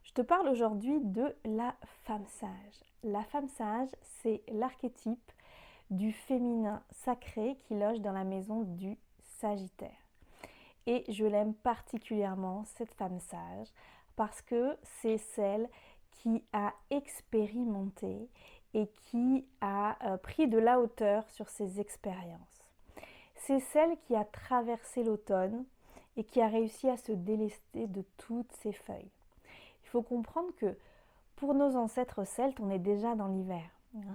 Je te parle aujourd'hui de la femme sage. La femme sage, c'est l'archétype du féminin sacré qui loge dans la maison du Sagittaire. Et je l'aime particulièrement, cette femme sage, parce que c'est celle qui a expérimenté et qui a pris de la hauteur sur ses expériences. C'est celle qui a traversé l'automne et qui a réussi à se délester de toutes ses feuilles. Il faut comprendre que pour nos ancêtres celtes, on est déjà dans l'hiver.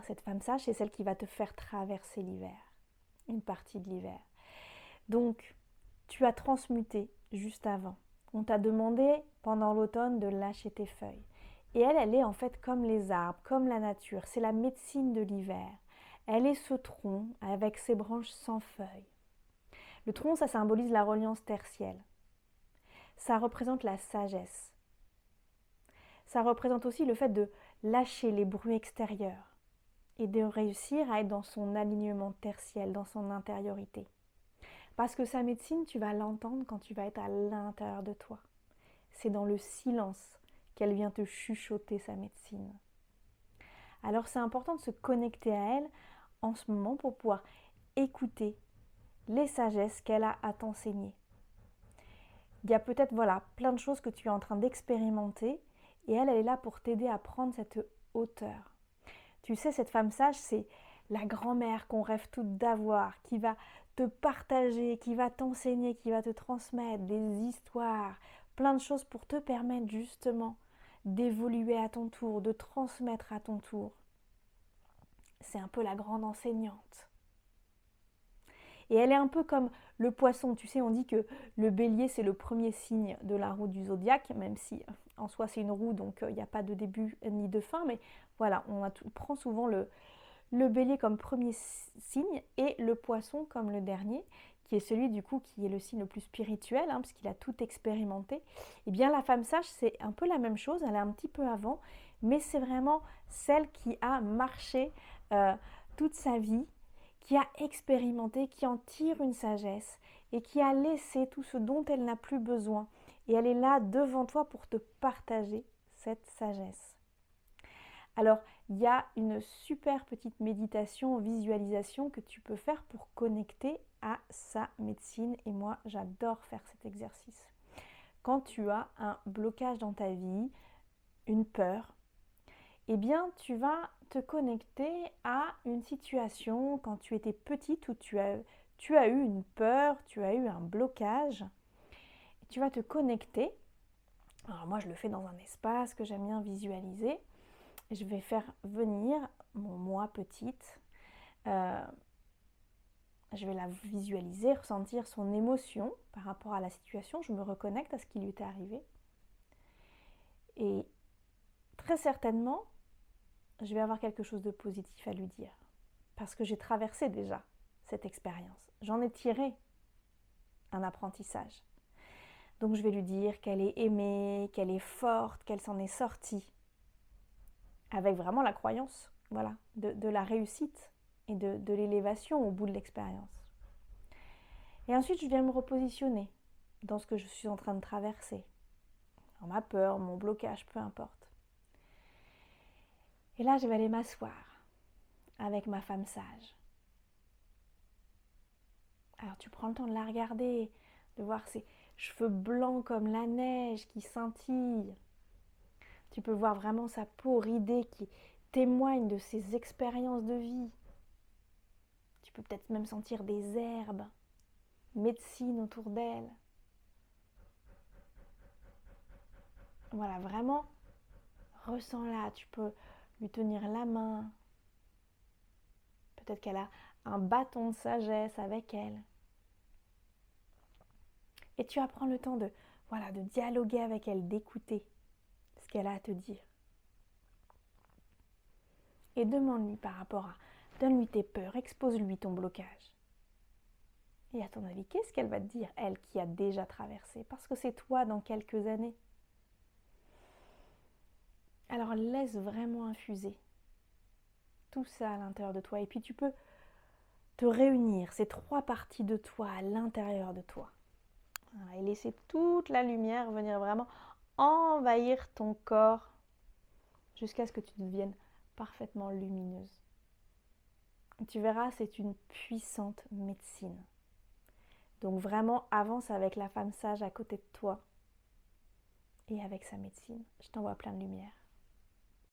Cette femme sage, c'est celle qui va te faire traverser l'hiver, une partie de l'hiver. Donc, tu as transmuté juste avant. On t'a demandé pendant l'automne de lâcher tes feuilles. Et elle est en fait comme les arbres, comme la nature. C'est la médecine de l'hiver. Elle est ce tronc avec ses branches sans feuilles. Le tronc, ça symbolise la reliance tertielle. Ça représente la sagesse. Ça représente aussi le fait de lâcher les bruits extérieurs et de réussir à être dans son alignement tertiel, dans son intériorité. Parce que sa médecine, tu vas l'entendre quand tu vas être à l'intérieur de toi. C'est dans le silence qu'elle vient te chuchoter sa médecine. Alors c'est important de se connecter à elle en ce moment pour pouvoir écouter les sagesses qu'elle a à t'enseigner. Il y a peut-être plein de choses que tu es en train d'expérimenter et elle est là pour t'aider à prendre cette hauteur. Tu sais, cette femme sage, c'est la grand-mère qu'on rêve toutes d'avoir, qui va te partager, qui va t'enseigner, qui va te transmettre des histoires, plein de choses pour te permettre justement d'évoluer à ton tour, de transmettre à ton tour. C'est un peu la grande enseignante. Et elle est un peu comme le poisson. Tu sais, on dit que le bélier, c'est le premier signe de la roue du zodiaque, même si en soi c'est une roue, donc il n'y a pas de début ni de fin. Mais voilà, on prend souvent le bélier comme premier signe et le poisson comme le dernier, qui est celui du coup qui est le signe le plus spirituel, puisqu'il a tout expérimenté. Et bien la femme sage, c'est un peu la même chose, elle est un petit peu avant, mais c'est vraiment celle qui a marché toute sa vie, qui a expérimenté, qui en tire une sagesse et qui a laissé tout ce dont elle n'a plus besoin. Et elle est là devant toi pour te partager cette sagesse. Alors, il y a une super petite méditation, visualisation que tu peux faire pour connecter à sa médecine. Et moi, j'adore faire cet exercice. Quand tu as un blocage dans ta vie, une peur, eh bien, tu vas te connecter à une situation quand tu étais petite où tu as eu une peur, tu as eu un blocage. Et tu vas te connecter. Alors moi, je le fais dans un espace que j'aime bien visualiser. Je vais faire venir mon moi petite. Je vais la visualiser, ressentir son émotion par rapport à la situation. Je me reconnecte à ce qui lui était arrivé. Et très certainement, je vais avoir quelque chose de positif à lui dire. Parce que j'ai traversé déjà cette expérience. J'en ai tiré un apprentissage. Donc je vais lui dire qu'elle est aimée, qu'elle est forte, qu'elle s'en est sortie. Avec vraiment la croyance, de la réussite et de l'élévation au bout de l'expérience. Et ensuite, je viens me repositionner dans ce que je suis en train de traverser. Dans ma peur, mon blocage, peu importe. Et là, je vais aller m'asseoir avec ma femme sage. Alors, tu prends le temps de la regarder, de voir ses cheveux blancs comme la neige qui scintillent. Tu peux voir vraiment sa peau ridée qui témoigne de ses expériences de vie. Tu peux peut-être même sentir des herbes, médecine autour d'elle. Voilà, vraiment, ressens-la. Tu peux lui tenir la main. Peut-être qu'elle a un bâton de sagesse avec elle. Et tu apprends le temps de dialoguer avec elle, d'écouter ce qu'elle a à te dire. Et demande-lui par rapport à, donne-lui tes peurs, expose-lui ton blocage. Et à ton avis, qu'est-ce qu'elle va te dire, elle qui a déjà traversé? Parce que c'est toi dans quelques années. Alors laisse vraiment infuser tout ça à l'intérieur de toi. Et puis tu peux te réunir, ces trois parties de toi à l'intérieur de toi. Et laisser toute la lumière venir vraiment envahir ton corps jusqu'à ce que tu deviennes parfaitement lumineuse. Tu verras, c'est une puissante médecine. Donc vraiment, avance avec la femme sage à côté de toi et avec sa médecine. Je t'envoie plein de lumière.